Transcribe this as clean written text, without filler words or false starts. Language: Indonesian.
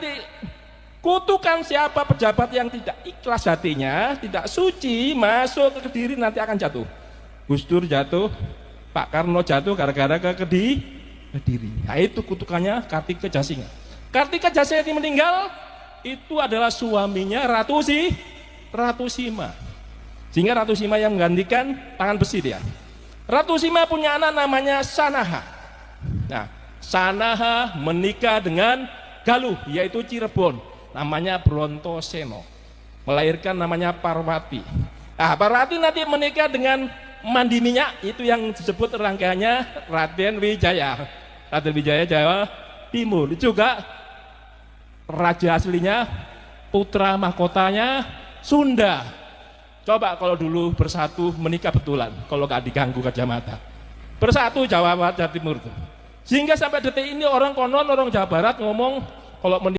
nanti kutukan siapa pejabat yang tidak ikhlas hatinya, tidak suci, masuk ke Kediri nanti akan jatuh. Gus Dur jatuh, Pak Karno jatuh gara-gara ke Kediri. Nah itu kutukannya Kartika Jasinga. Kartika Jasinga yang meninggal itu adalah suaminya Ratu Sima. Sehingga Ratu Sima yang menggantikan tangan besi dia. Ratu Sima punya anak namanya Sanaha. Nah, Sanaha menikah dengan Galuh, yaitu Cirebon. Namanya Brontoseno, melahirkan namanya Parwati. Nah, Parwati nanti menikah dengan Mandi Minyak, itu yang disebut rangkaiannya Raden Wijaya. Raden Wijaya Jawa Timur juga raja aslinya, putra mahkotanya Sunda. Coba kalau dulu bersatu menikah betulan, kalau gak diganggu Gajah Mada. Bersatu Jawa Timur itu. Sehingga sampai detik ini orang konon, orang Jawa Barat ngomong kalau